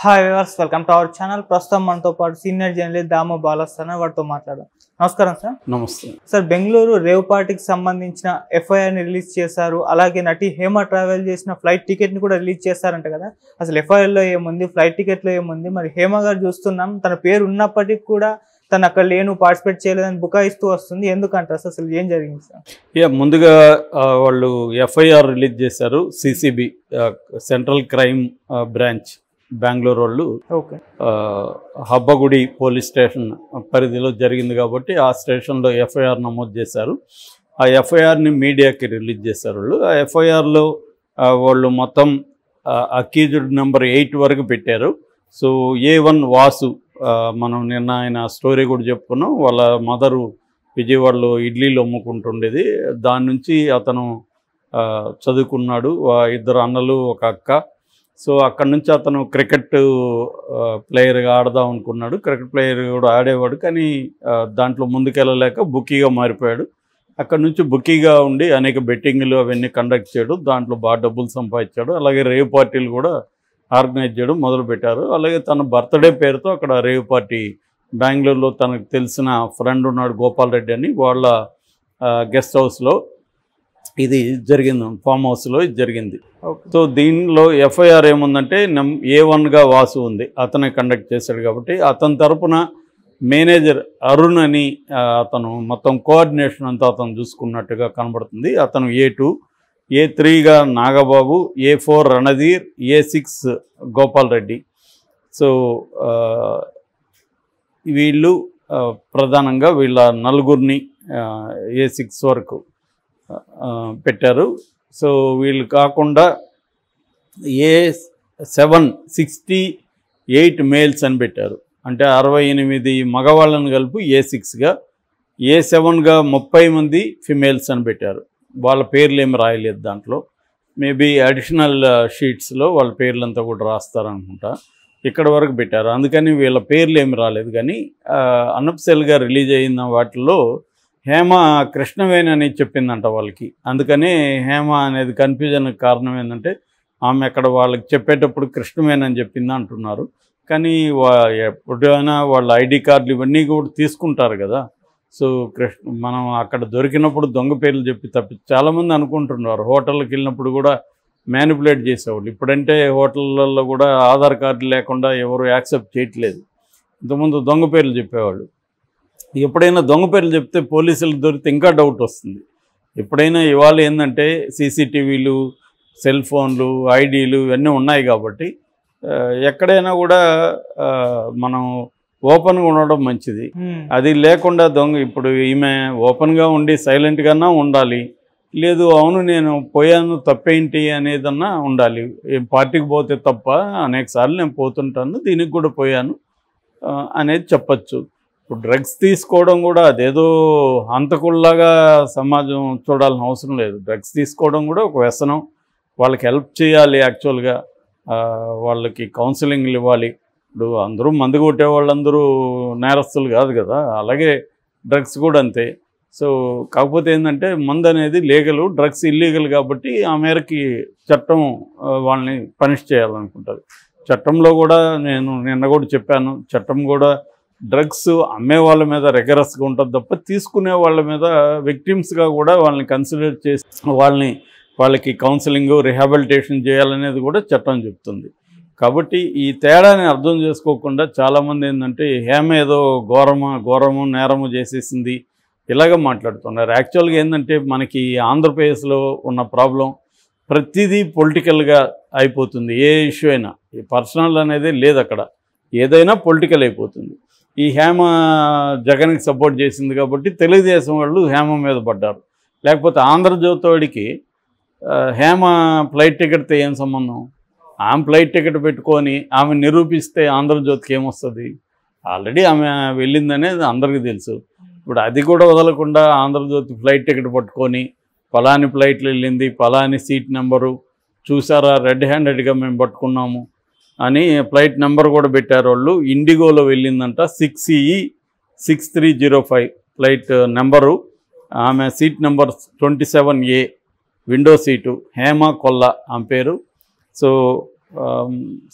Hi viewers, welcome to our channel. ప్రస్తుతం మనతో పాటు సీనియర్ జర్నలిస్ట్ దాము బాలస్తాన వారితో మాట్లాడదాం. నమస్కారం సార్. నమస్తే సార్, బెంగళూరు రేవ్ పార్టీకి సంబంధించిన ఎఫ్ఐఆర్ని రిలీజ్ చేశారు. అలాగే నటి హేమ ట్రావెల్ చేసిన ఫ్లైట్ టికెట్ని కూడా రిలీజ్ చేస్తారంట కదా. అసలు ఎఫ్ఐఆర్లో ఏముంది, ఫ్లైట్ టికెట్లో ఏముంది? మరి హేమ గారు చూస్తున్నాం, తన పేరు ఉన్నప్పటికీ కూడా తను అక్కడ లేను, పార్టిసిపేట్ చేయలేదని బుకాయిస్తూ వస్తుంది. ఎందుకంటారు అసలు ఏం జరిగింది సార్? ముందుగా వాళ్ళు ఎఫ్ఐఆర్ రిలీజ్ చేశారు. CCB central crime branch Bengaluru వాళ్ళు హబ్బగుడి పోలీస్ స్టేషన్ పరిధిలో జరిగింది కాబట్టి ఆ స్టేషన్లో ఎఫ్ఐఆర్ నమోదు చేశారు. ఆ ఎఫ్ఐఆర్ని మీడియాకి రిలీజ్ చేశారు వాళ్ళు. ఆ ఎఫ్ఐఆర్లో వాళ్ళు మొత్తం అక్యూజ్డ్ నెంబర్ 8 వరకు పెట్టారు. సో A1 వాసు, మనం నిన్న ఆయన స్టోరీ కూడా చెప్పుకున్నాం. వాళ్ళ మదరు విజయవాడలో ఇడ్లీలు అమ్ముకుంటుండేది. దాని నుంచి అతను చదువుకున్నాడు. 2 అన్నలు, ఒక అక్క. సో అక్కడి నుంచి అతను క్రికెట్ ప్లేయర్గా ఆడదాం అనుకున్నాడు. క్రికెట్ ప్లేయర్ కూడా ఆడేవాడు, కానీ దాంట్లో ముందుకెళ్ళలేక బుకీగా మారిపోయాడు. అక్కడ నుంచి బుకీగా ఉండి అనేక బెట్టింగ్లు అవన్నీ కండక్ట్ చేయడు. దాంట్లో బాగా డబ్బులు సంపాదించాడు. అలాగే రేవ్ పార్టీలు కూడా ఆర్గనైజ్ చేయడం మొదలుపెట్టారు. అలాగే తన బర్త్డే పేరుతో అక్కడ రేవ్ పార్టీ బెంగళూరులో తనకు తెలిసిన ఫ్రెండ్ ఉన్నాడు గోపాల్ రెడ్డి అని, వాళ్ళ గెస్ట్ హౌస్లో ఇది జరిగింది, ఫామ్ హౌస్లో ఇది జరిగింది. సో దీనిలో ఎఫ్ఐఆర్ ఏముందంటే A1గా వాసు ఉంది, అతనే కండక్ట్ చేశాడు కాబట్టి అతని తరపున మేనేజర్ అరుణ్ అని అతను మొత్తం కోఆర్డినేషన్ అంతా అతను చూసుకున్నట్టుగా కనబడుతుంది. అతను A2, A3గా Nagababu, A4 Randhir, A6 Gopal Reddy. So వీళ్ళు ప్రధానంగా వీళ్ళ నలుగురిని A6 వరకు పెట్టారు. సో వీళ్ళు కాకుండా A7 68 మేల్స్ అని పెట్టారు. అంటే 68 మగవాళ్ళని కలిపి A6గా, A7గా 30 మంది ఫిమేల్స్ అని పెట్టారు. వాళ్ళ పేర్లు ఏమి రాయలేదు దాంట్లో. మేబీ అడిషనల్ షీట్స్లో వాళ్ళ పేర్లంతా కూడా రాస్తారనుకుంటా. ఇక్కడ వరకు పెట్టారు, అందుకని వీళ్ళ పేర్లు ఏమి రాలేదు. కానీ అన్అఫిషియల్గా రిలీజ్ అయిన వాటిల్లో హేమ కృష్ణవేణి అని చెప్పిందంట వాళ్ళకి. అందుకని హేమ అనేది కన్ఫ్యూజన్కి కారణం ఏంటంటే ఆమె అక్కడ వాళ్ళకి చెప్పేటప్పుడు కృష్ణవేణి అని చెప్పింది అంటున్నారు. కానీ ఎప్పుడైనా వాళ్ళ ఐడి కార్డులు ఇవన్నీ కూడా తీసుకుంటారు కదా. సో మనం అక్కడ దొరికినప్పుడు దొంగ పేర్లు చెప్పి చాలామంది అనుకుంటున్నారు. హోటల్కి వెళ్ళినప్పుడు కూడా మ్యానిపులేట్ చేసేవాళ్ళు. ఇప్పుడంటే హోటళ్ళల్లో కూడా ఆధార్ కార్డు లేకుండా ఎవరు యాక్సెప్ట్ చేయట్లేదు. ఇంతకుముందు దొంగ పేర్లు చెప్పేవాళ్ళు. ఎప్పుడైనా దొంగ పేర్లు చెప్తే పోలీసులకు దొరికితే ఇంకా డౌట్ వస్తుంది. ఎప్పుడైనా ఇవాళ ఏంటంటే సీసీటీవీలు, సెల్ ఫోన్లు, ఐడీలు ఇవన్నీ ఉన్నాయి కాబట్టి ఎక్కడైనా కూడా మనం ఓపెన్గా ఉండడం మంచిది. అది లేకుండా ఇప్పుడు ఈమె ఓపెన్గా ఉండి సైలెంట్గానా ఉండాలి, లేదు అవును నేను పోయాను తప్పేంటి అనేదన్నా ఉండాలి. పార్టీకి పోతే తప్ప అనేక సార్లు నేను పోతుంటాను, దీనికి కూడా పోయాను అనేది చెప్పచ్చు. ఇప్పుడు డ్రగ్స్ తీసుకోవడం కూడా అదేదో హంతకుల్లాగా సమాజం చూడాల్సిన అవసరం లేదు. డ్రగ్స్ తీసుకోవడం కూడా ఒక వ్యసనం. వాళ్ళకి హెల్ప్ చేయాలి, యాక్చువల్గా వాళ్ళకి కౌన్సిలింగ్లు ఇవ్వాలి. ఇప్పుడు అందరూ మందు కొట్టే వాళ్ళందరూ నేరస్తులు కాదు కదా, అలాగే డ్రగ్స్ కూడా అంతే. సో కాకపోతే ఏంటంటే మందు అనేది లీగల్, డ్రగ్స్ ఇల్లీగల్ కాబట్టి ఆ మేరకి చట్టం వాళ్ళని పనిష్ చేయాలనుకుంటుంది. చట్టంలో కూడా నేను నిన్న కూడా చెప్పాను, చట్టం కూడా డ్రగ్స్ అమ్మే వాళ్ళ మీద రెగరస్గా ఉంటుంది తప్ప తీసుకునే వాళ్ళ మీద విక్టిమ్స్గా కూడా వాళ్ళని కన్సిడర్ చేసి వాళ్ళకి కౌన్సిలింగ్, రిహాబిలిటేషన్ చేయాలనేది కూడా చట్టం చెప్తుంది. కాబట్టి ఈ తేడాని అర్థం చేసుకోకుండా చాలామంది ఏంటంటే హేమ ఏదో ఘోరము నేరము చేసేసింది ఇలాగ మాట్లాడుతున్నారు. యాక్చువల్గా ఏంటంటే మనకి ఆంధ్రప్రదేశ్లో ఉన్న ప్రాబ్లం ప్రతిదీ పొలిటికల్గా అయిపోతుంది. ఏ ఇష్యూ అయినా పర్సనల్ అనేది లేదు, అక్కడ ఏదైనా పొలిటికల్ అయిపోతుంది. ఈ హేమ జగన్కి సపోర్ట్ చేసింది కాబట్టి తెలుగుదేశం వాళ్ళు హేమ మీద పడ్డారు. లేకపోతే ఆంధ్రజ్యోతికి హేమ ఫ్లైట్ టికెట్తో ఏం సంబంధం? ఆమె ఫ్లైట్ టికెట్ పెట్టుకొని ఆమె నిరూపిస్తే ఆంధ్రజ్యోతికి ఏమొస్తుంది? ఆల్రెడీ ఆమె వెళ్ళిందనేది అందరికీ తెలుసు. ఇప్పుడు అది కూడా వదలకుండా ఆంధ్రజ్యోతి ఫ్లైట్ టికెట్ పట్టుకొని పలాని ఫ్లైట్లు వెళ్ళింది, పలాని సీట్ నెంబరు చూసారా, రెడ్ హ్యాండెడ్గా మేము పట్టుకున్నాము అని ఫ్లైట్ నెంబర్ కూడా పెట్టారు వాళ్ళు. ఇండిగోలో వెళ్ళిందంట, 6E6305 ఫ్లైట్ నెంబరు. ఆమె seat number 27A, window seat, Hema Kolla ఆమె పేరు. సో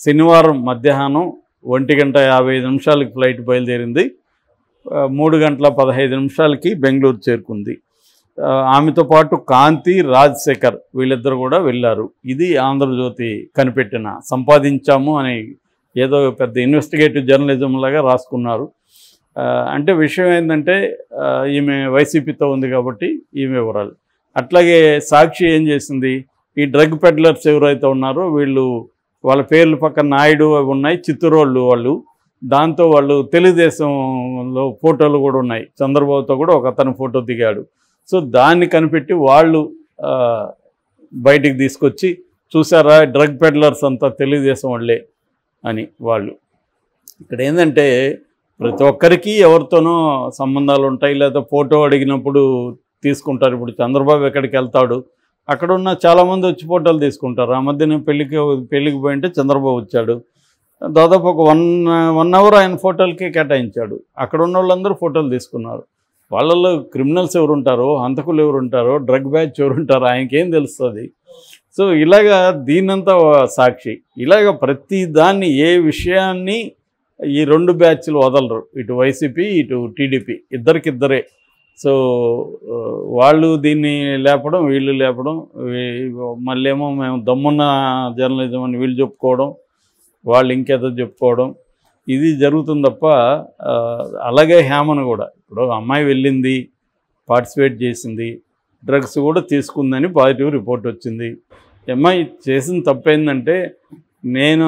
శనివారం మధ్యాహ్నం 1:55 ఫ్లైట్ బయలుదేరింది. 3:15 బెంగళూరు చేరుకుంది. ఆమెతో పాటు కాంతి, రాజశేఖర్ వీళ్ళిద్దరు కూడా వెళ్ళారు. ఇది ఆంధ్రజ్యోతి కనిపెట్టిన సంపాదించాము అని ఏదో పెద్ద ఇన్వెస్టిగేటివ్ జర్నలిజం లాగా రాసుకున్నారు. అంటే విషయం ఏంటంటే ఈమె వైసీపీతో ఉంది కాబట్టి ఈమె వివరాలు. అట్లాగే సాక్షి ఏం చేసింది, ఈ డ్రగ్ పెడ్లర్స్ ఎవరైతే ఉన్నారో వీళ్ళు వాళ్ళ పేర్ల పక్కన నాయుడు అవి ఉన్నాయి, చిత్తూరు వాళ్ళు. దాంతో వాళ్ళు తెలుగుదేశంలో ఫోటోలు కూడా ఉన్నాయి. చంద్రబాబుతో కూడా ఒక అతను ఫోటో దిగాడు. సో దాన్ని కనిపెట్టి వాళ్ళు బయటికి తీసుకొచ్చి చూసారా డ్రగ్ పెడ్లర్స్ అంతా తెలుగుదేశం వాళ్ళే అని వాళ్ళు. ఇక్కడ ఏంటంటే ప్రతి ఒక్కరికి ఎవరితోనో సంబంధాలు ఉంటాయి, లేదా ఫోటో అడిగినప్పుడు తీసుకుంటారు. ఇప్పుడు చంద్రబాబు ఎక్కడికి వెళ్తాడు, అక్కడ ఉన్న చాలామంది వచ్చి ఫోటోలు తీసుకుంటారు. ఆ మధ్యన పెళ్ళికి పోయింటే చంద్రబాబు వచ్చాడు, దాదాపు ఒక 1 అవర్ ఆయన ఫోటోలకి కేటాయించాడు. అక్కడ ఉన్న వాళ్ళందరూ ఫోటోలు తీసుకున్నారు. వాళ్ళల్లో క్రిమినల్స్ ఎవరు ఉంటారో, హంతకులు ఎవరు ఉంటారో, డ్రగ్ బ్యాచ్ ఎవరు ఉంటారో ఆయనకేం తెలుస్తుంది. సో ఇలాగా దీన్నంతా సాక్షి ఇలాగ ప్రతి దాన్ని ఏ విషయాన్ని ఈ 2 బ్యాచ్లు వదలరు, ఇటు వైసీపీ ఇటు టీడీపీ ఇద్దరికిద్దరే. సో వాళ్ళు దీన్ని లేపడం, వీళ్ళు లేపడం, మళ్ళీ ఏమో మేము దమ్మున్న జర్నలిజం అని వీళ్ళు చెప్పుకోవడం, వాళ్ళు ఇంకేదో చెప్పుకోవడం, ఇది జరుగుతుంది తప్ప. అలాగే హేమను కూడా ఇప్పుడు అమ్మాయి వెళ్ళింది, పార్టిసిపేట్ చేసింది, డ్రగ్స్ కూడా తీసుకుందని పాజిటివ్ రిపోర్ట్ వచ్చింది. అమ్మాయి చేసిన తప్పేందంటే నేను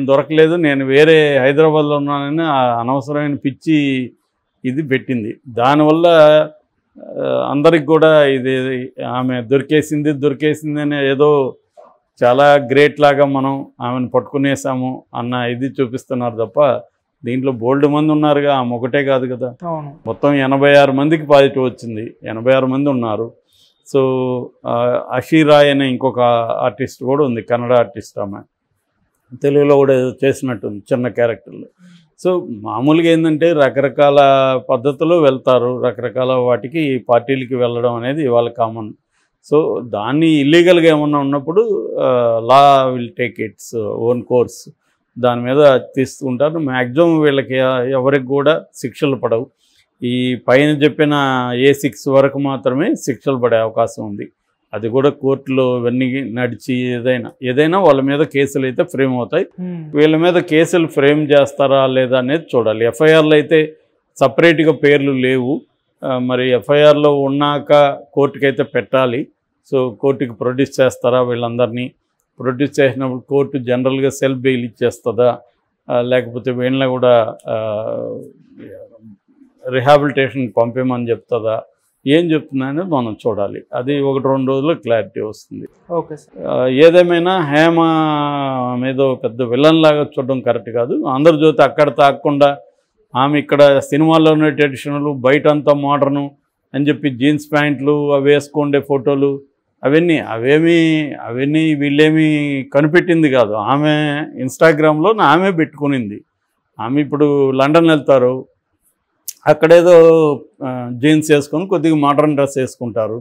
దొరకలేదు, నేను వేరే హైదరాబాద్లో ఉన్నానని అనవసరమైన పిచ్చి ఇది పెట్టింది. దానివల్ల అందరికి కూడా ఇది ఆమె దొరికేసింది అని ఏదో చాలా గ్రేట్ లాగా మనం ఆమెను పట్టుకునేసాము అన్న ఇది చూపిస్తున్నారు తప్ప దీంట్లో బోల్డ్ మంది ఉన్నారుగా, ఆమె ఒకటే కాదు కదా. మొత్తం 86 మందికి పాజిటివ్ వచ్చింది, 86 మంది ఉన్నారు. సో అషీరాయ్ అనే ఇంకొక ఆర్టిస్ట్ కూడా ఉంది, కన్నడ ఆర్టిస్ట్. ఆమె తెలుగులో కూడా చేసినట్టుంది చిన్న క్యారెక్టర్లు. సో మామూలుగా ఏంటంటే రకరకాల పద్ధతులు వెళ్తారు, రకరకాల వాటికి పార్టీలకి వెళ్ళడం అనేది వాళ్ళ కామన్. సో దాన్ని ఇల్లీగల్గా ఏమన్నా ఉన్నప్పుడు law will take its own course, దాని మీద తీసుకుంటారు. మ్యాక్సిమం వీళ్ళకి ఎవరికి కూడా శిక్షలు పడవు. ఈ పైన చెప్పిన A6 వరకు మాత్రమే శిక్షలు పడే అవకాశం ఉంది. అది కూడా కోర్టులో ఇవన్నీ నడిచి ఏదైనా వాళ్ళ మీద కేసులు అయితే ఫ్రేమ్ అవుతాయి. వీళ్ళ మీద కేసులు ఫ్రేమ్ చేస్తారా లేదా అనేది చూడాలి. ఎఫ్ఐఆర్లు అయితే సపరేట్గా పేర్లు లేవు, మరి ఎఫ్ఐఆర్లో ఉన్నాక కోర్టుకి అయితే పెట్టాలి. సో కోర్టుకి ప్రొడ్యూస్ చేస్తారా, వీళ్ళందరినీ ప్రొడ్యూస్ చేసినప్పుడు కోర్టు జనరల్గా సెల్ఫ్ బెయిల్ ఇచ్చేస్తుందా, లేకపోతే వీళ్ళని కూడా రిహాబిలిటేషన్కి పంపేమని చెప్తుందా, ఏం చెప్తుందా అనేది మనం చూడాలి. అది 1-2 రోజుల్లో క్లారిటీ వస్తుంది. Okay sir. ఏదేమైనా హేమ మీద పెద్ద విలన్ లాగా చూడడం కరెక్ట్ కాదు. ఆంధ్రజ్యోతి అక్కడ తాకుండా ఆమె ఇక్కడ సినిమాల్లో ఉన్న ట్రెడిషనల్, బయట అంతా మోడర్ను అని చెప్పి జీన్స్ ప్యాంట్లు అవి వేసుకుండే ఫోటోలు అవన్నీ వీళ్ళేమీ కనిపెట్టింది కాదు. ఆమె ఇన్స్టాగ్రామ్లో ఆమె పెట్టుకునింది. ఆమె ఇప్పుడు లండన్ వెళ్తారు, అక్కడేదో జీన్స్ వేసుకొని కొద్దిగా మోడర్న్ డ్రెస్ వేసుకుంటారు.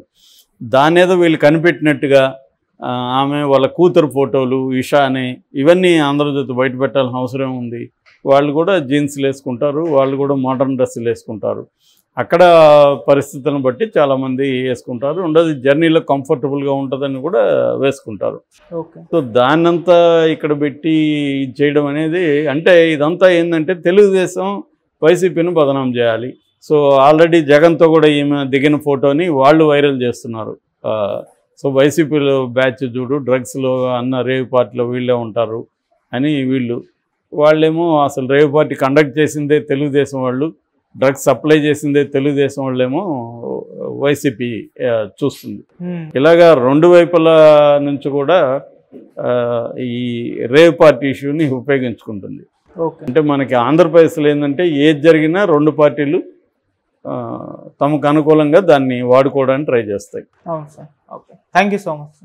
దానేదో వీళ్ళు కనిపెట్టినట్టుగా ఆమె వాళ్ళ కూతురు ఫోటోలు ఇషా అని ఇవన్నీ ఆంధ్రజ్యోతి బయట పెట్టాల్సిన అవసరం ఉంది. వాళ్ళు కూడా జీన్స్లు వేసుకుంటారు, వాళ్ళు కూడా మోడర్న్ డ్రెస్సులు వేసుకుంటారు. అక్కడ పరిస్థితులను బట్టి చాలామంది వేసుకుంటారు. ఉండదు జర్నీలో కంఫర్టబుల్గా ఉంటుందని కూడా వేసుకుంటారు. సో దాన్నంతా ఇక్కడ పెట్టి చేయడం అనేది, అంటే ఇదంతా ఏంటంటే తెలుగుదేశం వైసీపీని బదనాం చేయాలి. సో ఆల్రెడీ జగన్తో కూడా ఈమె దిగిన ఫోటోని వాళ్ళు వైరల్ చేస్తున్నారు. సో వైసీపీలో బ్యాచ్ చూడు, డ్రగ్స్లో అన్న రేవ్ పార్టీలో వీళ్ళే ఉంటారు అని వాళ్ళేమో అసలు రేవ్ పార్టీ కండక్ట్ చేసిందే తెలుగుదేశం వాళ్ళు, డ్రగ్స్ సప్లై చేసిందే తెలుగుదేశం వాళ్ళేమో వైసీపీ చూస్తుంది. ఇలాగా 2 వైపుల నుంచి కూడా ఈ రేవ్ పార్టీ ఇష్యూని ఉపయోగించుకుంటుంది. అంటే మనకి ఆంధ్రప్రదేశ్లో ఏంటంటే ఏది జరిగినా 2 పార్టీలు తమకు అనుకూలంగా దాన్ని వాడుకోవడానికి ట్రై చేస్తాయి. అవును sir. Okay, thank you so much.